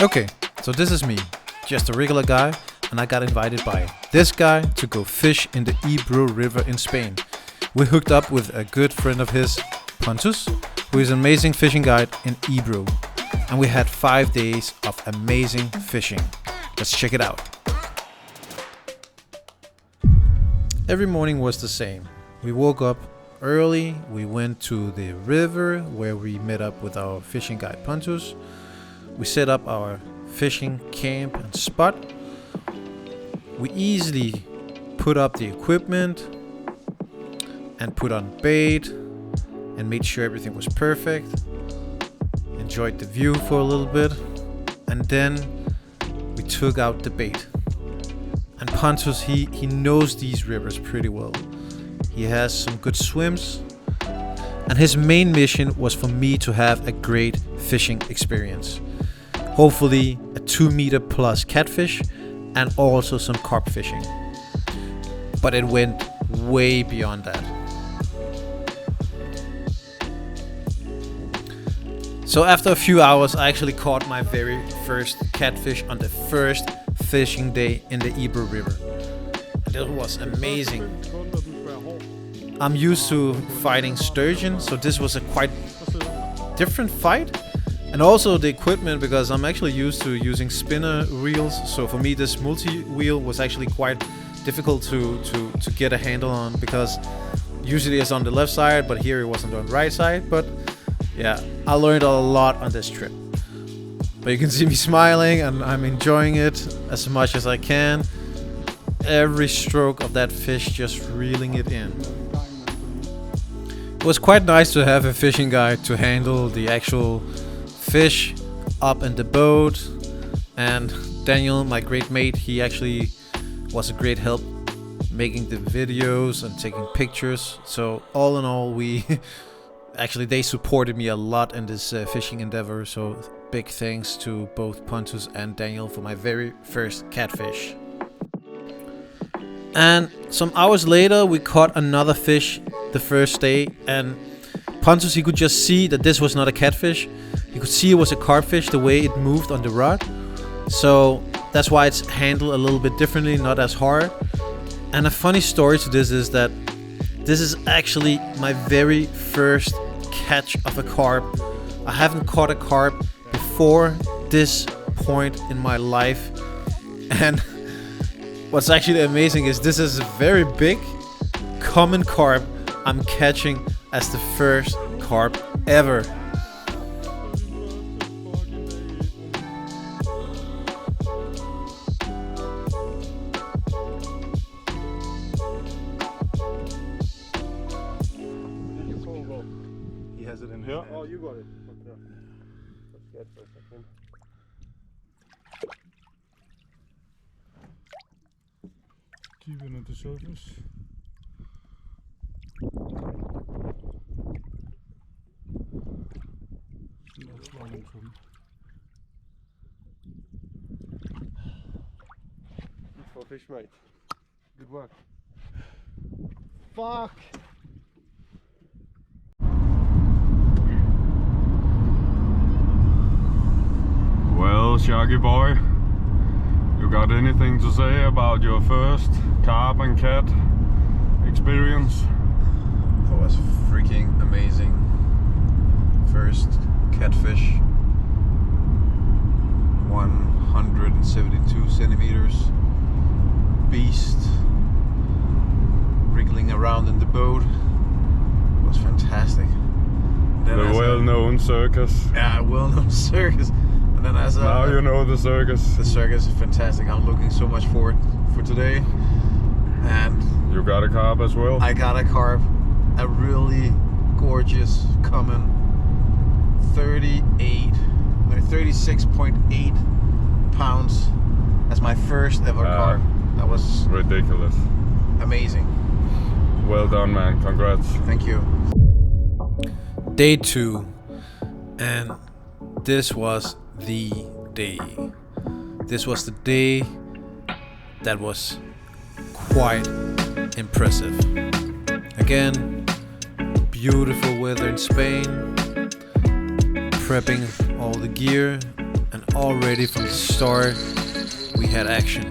Okay, so this is me, just a regular guy, and I got invited by this guy to go fish in the Ebro River in Spain. We hooked up with a good friend of his, Pontus, who is an amazing fishing guide in Ebro. And we had 5 days of amazing fishing. Let's check it out. Every morning was the same. We woke up early, we went to the river where we met up with our fishing guide Pontus. We set up our fishing camp and spot. We easily put up the equipment and put on bait and made sure everything was perfect. Enjoyed the view for a little bit, and then we took out the bait. And Pontus, he knows these rivers pretty well. He has some good swims, and his main mission was for me to have a great fishing experience. Hopefully a 2-meter plus catfish and also some carp fishing. But it went way beyond that. So after a few hours, I actually caught my very first catfish on the first fishing day in the Ebro River. And it was amazing. I'm used to fighting sturgeon, so this was a quite different fight. And also the equipment, because I'm actually used to using spinner reels. So for me, this multi-wheel was actually quite difficult to get a handle on, because usually it's on the left side, but here it wasn't on the right side. But yeah, I learned a lot on this trip. But you can see me smiling and I'm enjoying it as much as I can. Every stroke of that fish, just reeling it in. It was quite nice to have a fishing guide to handle the actual fish up in the boat. And Daniel, my great mate, he actually was a great help making the videos and taking pictures. So all in all, they supported me a lot in this fishing endeavor. So big thanks to both Pontus and Daniel for my very first catfish. And some hours later, we caught another fish the first day, and Pontus, he could just see that this was not a catfish. You could see it was a carp fish the way it moved on the rod. So that's why it's handled a little bit differently, not as hard. And a funny story to this is that this is actually my very first catch of a carp. I haven't caught a carp before this point in my life. And what's actually amazing is this is a very big, common carp I'm catching as the first carp ever. He has it in here. Oh, you got it. Let's get for a second. Keep it at the surface. That's running from. Beautiful fish, mate. Good work. Fuck! Well, Shaggy boy, you got anything to say about your first carp and cat experience? That was freaking amazing. First catfish, 172 centimeters, beast, wriggling around in the boat. It was fantastic. The well-known circus. Yeah, well-known circus. And then now you know the circus. The circus is fantastic. I'm looking so much forward for today. And you got a carp as well? I got a carp, a really gorgeous common 36.8 pounds. That's my first ever carp. That was ridiculous. Amazing. Well done, man. Congrats. Thank you. Day 2, and this was the day. This was the day that was quite impressive. Again, beautiful weather in Spain, prepping all the gear, and already from the start we had action.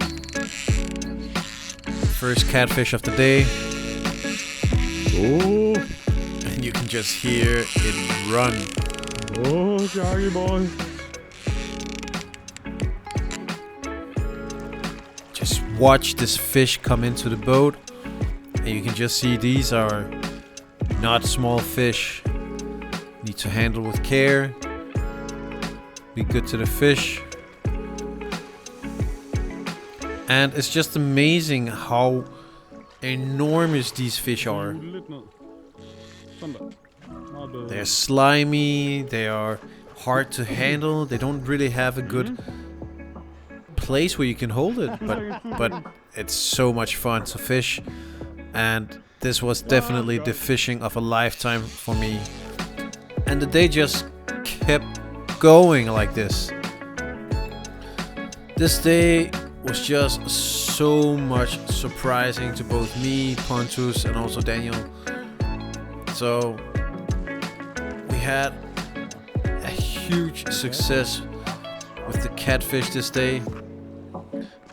First catfish of the day. Oh, And you can just hear it run. oh, Shaggy boy. Just watch this fish come into the boat. And you can just see these are not small fish. Need to handle with care. Be good to the fish. And it's just amazing how enormous these fish are. They're slimy, they are hard to handle, they don't really have a good place where you can hold it, but it's so much fun to fish, and this was definitely the fishing of a lifetime for me. And the day just kept going like this. This day was just so much surprising to both me, Pontus, and also Daniel. So we had a huge success with the catfish this day.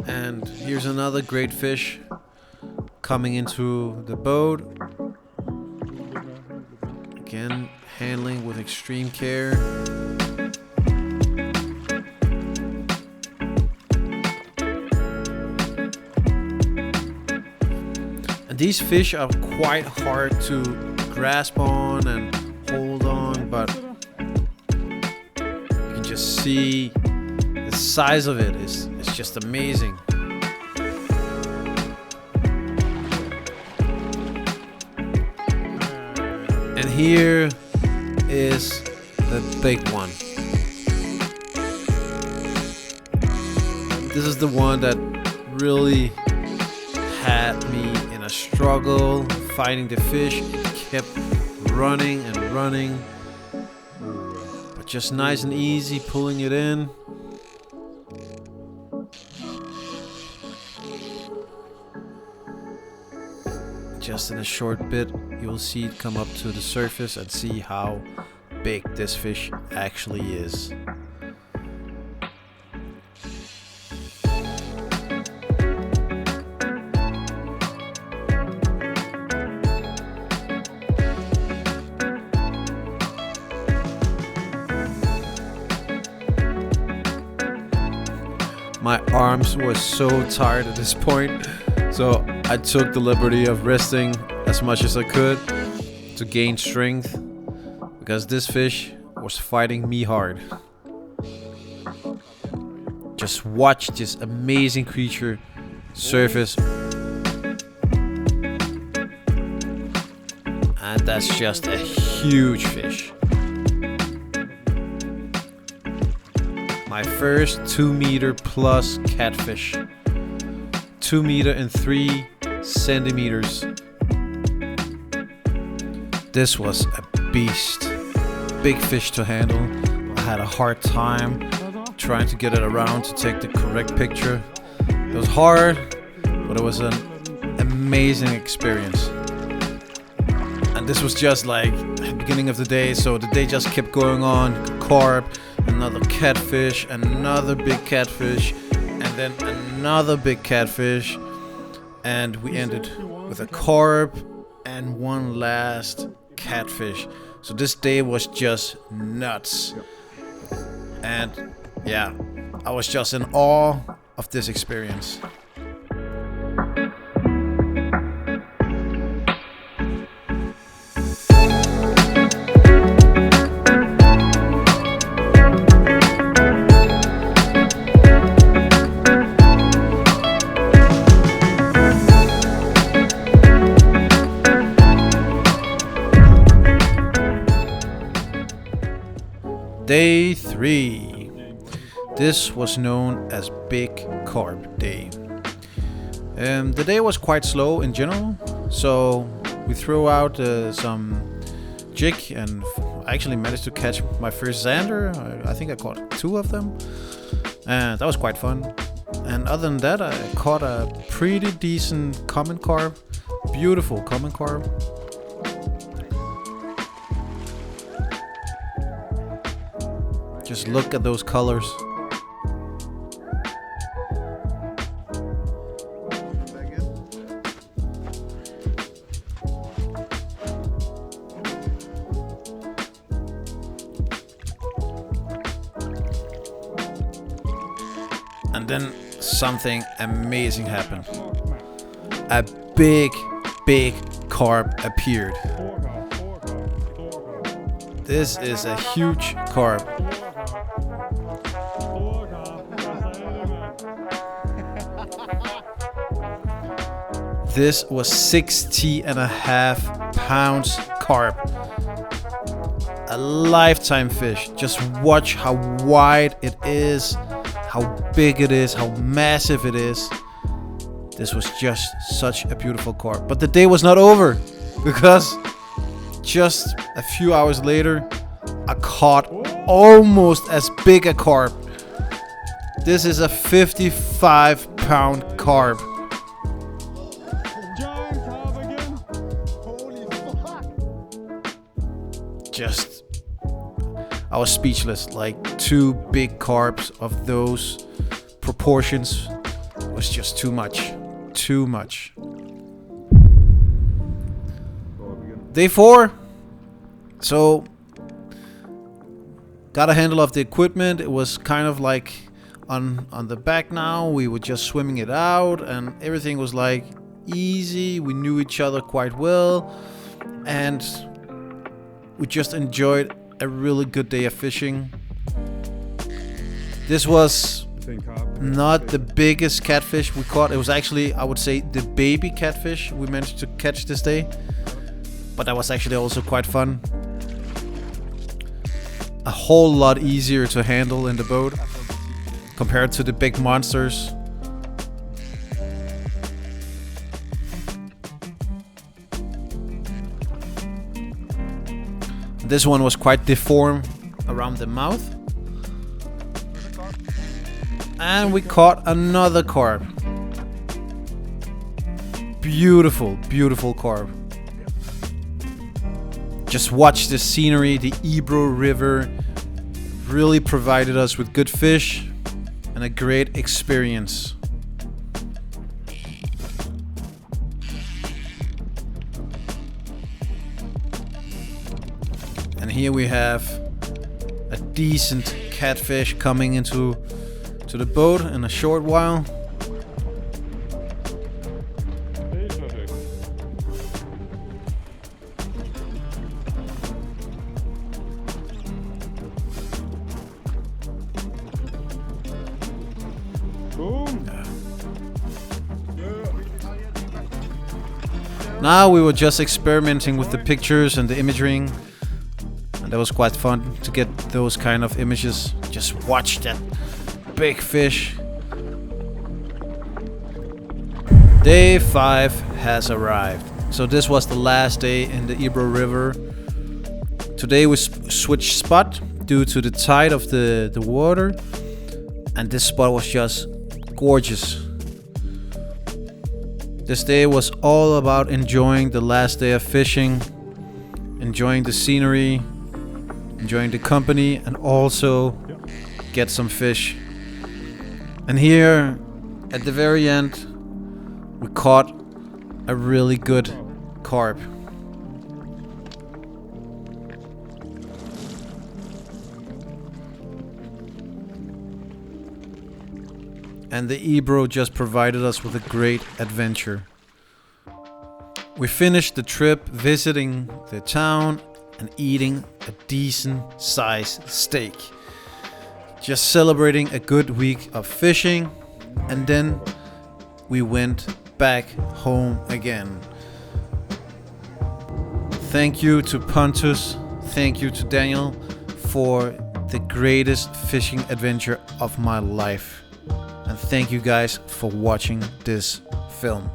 And here's another great fish coming into the boat. Again, handling with extreme care. These fish are quite hard to grasp on and hold on, but you can just see the size of it is just amazing. And here is the big one. This is the one that really had me in a struggle fighting the fish. It kept running and running, but just nice and easy pulling it in. Just in a short bit you'll see it come up to the surface and see how big this fish actually is. My arms were so tired at this point, so I took the liberty of resting as much as I could to gain strength, because this fish was fighting me hard. Just watch this amazing creature surface, and that's just a huge fish. My first 2 meter plus catfish. 2 meter and 3 centimeters. This was a beast. Big fish to handle. I had a hard time trying to get it around to take the correct picture. It was hard, but it was an amazing experience. And this was just like the beginning of the day, so the day just kept going on. Carp, another catfish, another big catfish, and then another big catfish, and we ended with a carp and one last catfish. So this day was just nuts, and yeah, I was just in awe of this experience. Day 3. This was known as Big Carp Day. The day was quite slow in general, so we threw out some jig, and I actually managed to catch my first zander. I think I caught 2 of them, and that was quite fun. And other than that, I caught a pretty decent common carp, beautiful common carp. Just look at those colors. And then something amazing happened. A big carp appeared. This is a huge carp. This was 60.5 pounds carp. A lifetime fish. Just watch how wide it is, how big it is, how massive it is. This was just such a beautiful carp. But the day was not over, because just a few hours later, I caught almost as big a carp. This is a 55-pound carp. Giant carp again. Holy fuck. Just, I was speechless. Like 2 big carps of those proportions was just too much. Too much. Day 4. So, got a handle of the equipment. It was kind of like on the back now. We were just swimming it out, and everything was like easy. We knew each other quite well, and we just enjoyed a really good day of fishing. This was not the biggest catfish we caught. It was actually, I would say, the baby catfish we managed to catch this day. But that was actually also quite fun. A whole lot easier to handle in the boat compared to the big monsters. This one was quite deformed around the mouth. And we caught another carp. Beautiful, beautiful carp. Just watch the scenery. The Ebro River really provided us with good fish and a great experience. And here we have a decent catfish coming into the boat in a short while. Boom. Now we were just experimenting with the pictures and the imaging, and that was quite fun to get those kind of images. Just watch that big fish. Day 5 has arrived. So this was the last day in the Ebro River. Today we switched spot due to the tide of the water, and this spot was just gorgeous. This day was all about enjoying the last day of fishing, enjoying the scenery, enjoying the company, and also get some fish. And here at the very end, we caught a really good carp. And the Ebro just provided us with a great adventure. We finished the trip visiting the town and eating a decent sized steak. Just celebrating a good week of fishing, and then we went back home again. Thank you to Pontus, thank you to Daniel for the greatest fishing adventure of my life. And thank you guys for watching this film.